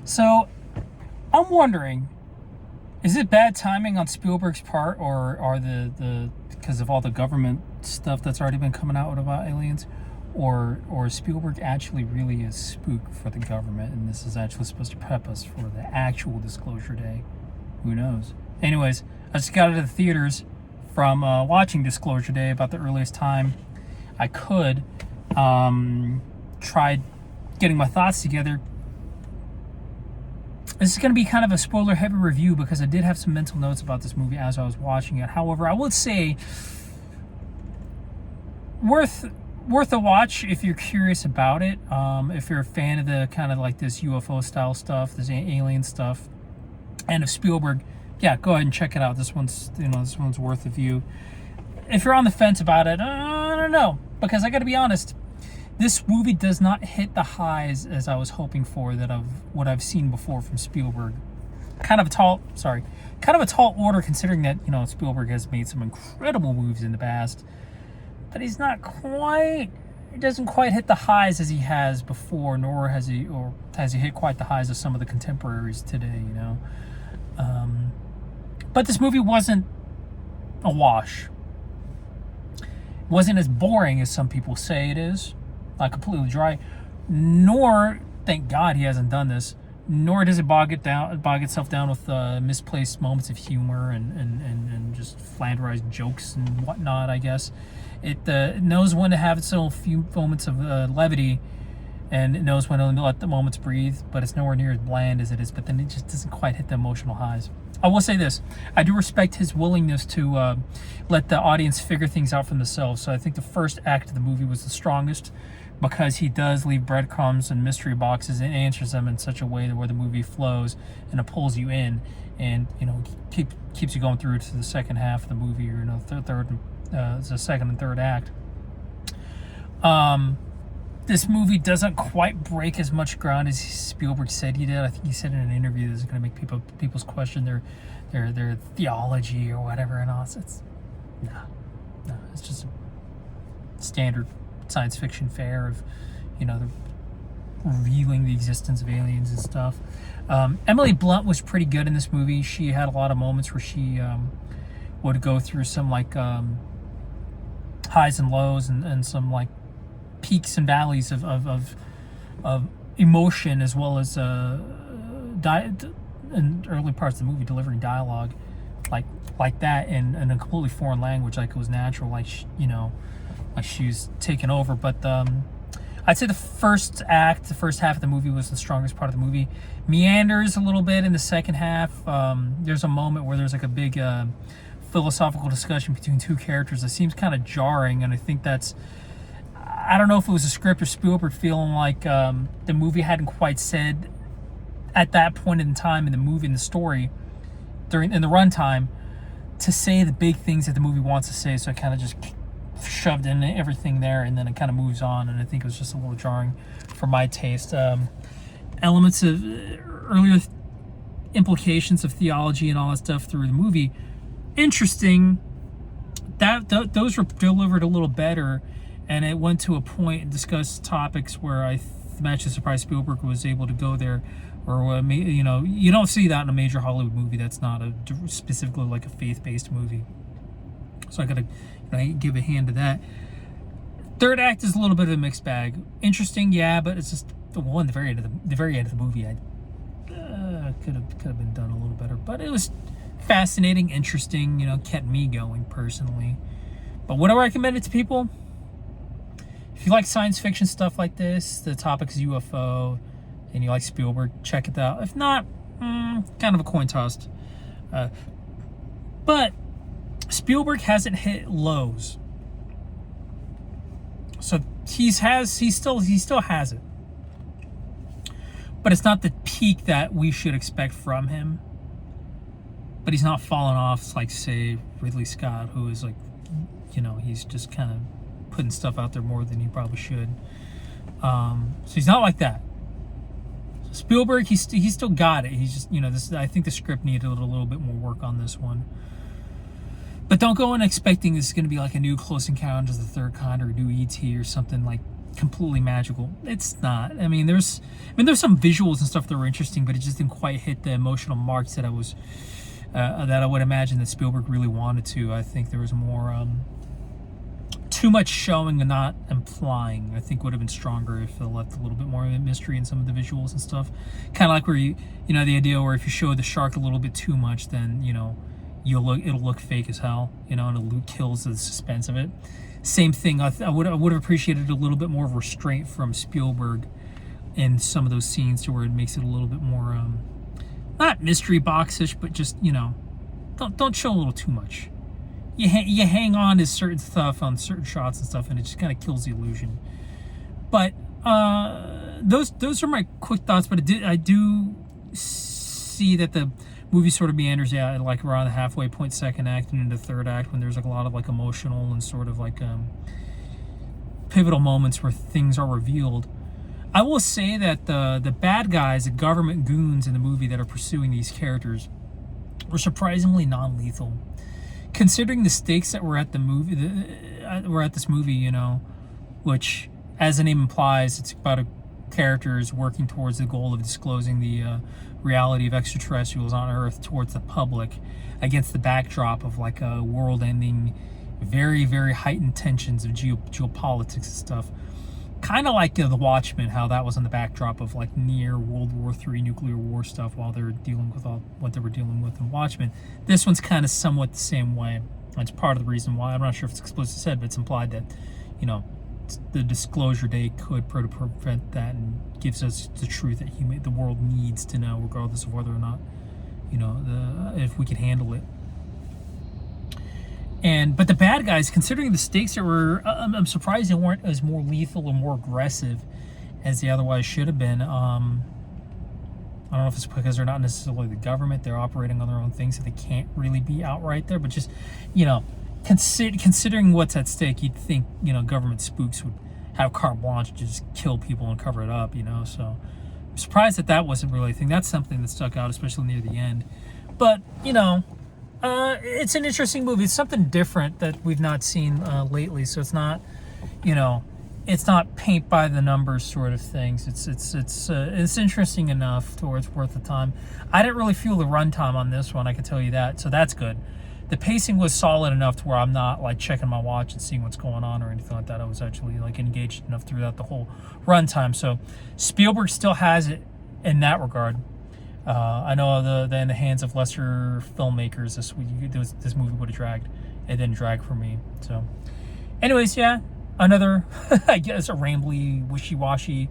So I'm wondering, is it bad timing on Spielberg's part, or are the because of all the government stuff that's already been coming out about aliens, or Spielberg actually really is spook for the government, and this is actually supposed to prep us for the actual disclosure day? Who knows? Anyways, I just got out of the theaters from watching Disclosure Day about the earliest time I could. Tried getting my thoughts together. This is going to be kind of a spoiler heavy review because I did have some mental notes about this movie as I was watching it. However, I would say worth a watch if you're curious about it. If you're a fan of the kind of like this UFO style stuff, this alien stuff, and of Spielberg, yeah, go ahead and check it out. This one's worth a view. If you're on the fence about it, I don't know, because I got to be honest, this movie does not hit the highs as I was hoping for that of what I've seen before from Spielberg. Kind of a tall order considering that, Spielberg has made some incredible movies in the past, but he doesn't quite hit the highs as he has before, nor has he hit quite the highs of some of the contemporaries today, But this movie wasn't a wash. It wasn't as boring as some people say it is. Not completely dry, nor, thank God he hasn't done this, nor does it bog itself down with misplaced moments of humor and just flanderized jokes and whatnot, I guess. It knows when to have its own few moments of levity, and it knows when to let the moments breathe, but it's nowhere near as bland as it is, but then it just doesn't quite hit the emotional highs. I will say this, I do respect his willingness to let the audience figure things out for themselves, so I think the first act of the movie was the strongest, because he does leave breadcrumbs and mystery boxes and answers them in such a way that where the movie flows and it pulls you in, and keeps you going through to the second half of the movie, or the second and third act. This movie doesn't quite break as much ground as Spielberg said he did. I think he said in an interview that it's going to make people's question their theology or whatever, and all. No, it's just a standard science fiction fare of, the revealing the existence of aliens and stuff. Emily Blunt was pretty good in this movie. She had a lot of moments where she would go through some highs and lows and some peaks and valleys of emotion, as well as in early parts of the movie delivering dialogue like that in a completely foreign language, like it was natural, like she was taking over. But I'd say the first half of the movie was the strongest part of the movie. Meanders a little bit in the second half. There's a moment where there's a big philosophical discussion between two characters that seems kind of jarring, and I think I don't know if it was a script or Spielberg feeling like the movie hadn't quite said at that point in time in the story in the runtime to say the big things that the movie wants to say, so I kind of just shoved in everything there, and then it kind of moves on, and I think it was just a little jarring for my taste. Elements of earlier implications of theology and all that stuff through the movie, interesting. Those were delivered a little better, and it went to a point and discussed topics where I'm actually surprised Spielberg was able to go there, or you don't see that in a major Hollywood movie that's not specifically like a faith-based movie. So I gotta give a hand to that. Third act is a little bit of a mixed bag. Interesting, yeah, but it's just the very end of the movie. Could have been done a little better, but it was fascinating, interesting. Kept me going personally. But would I recommend it to people? If you like science fiction stuff like this, the topic is UFO, and you like Spielberg, check it out. If not, kind of a coin toss. But Spielberg hasn't hit lows, so he still has it, but it's not the peak that we should expect from him. But he's not falling off like, say, Ridley Scott, who is he's just kind of putting stuff out there more than he probably should. So he's not like that. Spielberg, he's still got it. He's just I think the script needed a little bit more work on this one. But don't go in expecting this is going to be like a new Close Encounters of the Third Kind or a new E.T. or something like completely magical. It's not. I mean, there's some visuals and stuff that were interesting, but it just didn't quite hit the emotional marks that I would imagine that Spielberg really wanted to. I think there was more too much showing and not implying. I think would have been stronger if it left a little bit more mystery in some of the visuals and stuff. Kind of like where you know, the idea where if you show the shark a little bit too much, then it'll look fake as hell, and it kills the suspense of it. Same thing. I would have appreciated a little bit more of restraint from Spielberg in some of those scenes, to where it makes it a little bit more not mystery boxish, but just don't show a little too much. You hang on to certain stuff on certain shots and stuff, and it just kind of kills the illusion. But those are my quick thoughts. But I do see that the movie sort of meanders out like around the halfway point, second act and into third act, when there's like a lot of like emotional and sort of like pivotal moments where things are revealed. I will say that the bad guys, the government goons in the movie that are pursuing these characters, were surprisingly non-lethal, considering the stakes that were at the movie. This movie, which, as the name implies, it's about characters working towards the goal of disclosing the reality of extraterrestrials on Earth towards the public, against the backdrop of like a world-ending, very, very heightened tensions of geopolitics and stuff. Kind of like The Watchmen, how that was on the backdrop of like near World War III nuclear war stuff while they were dealing with all what they were dealing with in Watchmen. This one's kind of somewhat the same way. It's part of the reason why. I'm not sure if it's explicitly said, but it's implied that, the disclosure date could prevent that, and gives us the truth that the world needs to know, regardless of whether or not, if we can handle it. But the bad guys, considering the stakes that were, I'm surprised they weren't as more lethal or more aggressive as they otherwise should have been. I don't know if it's because they're not necessarily the government; they're operating on their own things, so they can't really be outright there. But just, considering what's at stake, you'd think, government spooks would have carte blanche to just kill people and cover it up, So I'm surprised that wasn't really a thing. That's something that stuck out, especially near the end. But it's an interesting movie. It's something different that we've not seen lately. So it's not, it's not paint by the numbers sort of things. It's interesting enough to where it's worth the time. I didn't really feel the runtime on this one, I can tell you that. So that's good. The pacing was solid enough to where I'm not like checking my watch and seeing what's going on or anything like that. I was actually like engaged enough throughout the whole runtime. So Spielberg still has it in that regard. I know in the hands of lesser filmmakers, this movie would have dragged. It didn't drag for me. So, anyways, yeah, another, I guess, a rambly, wishy-washy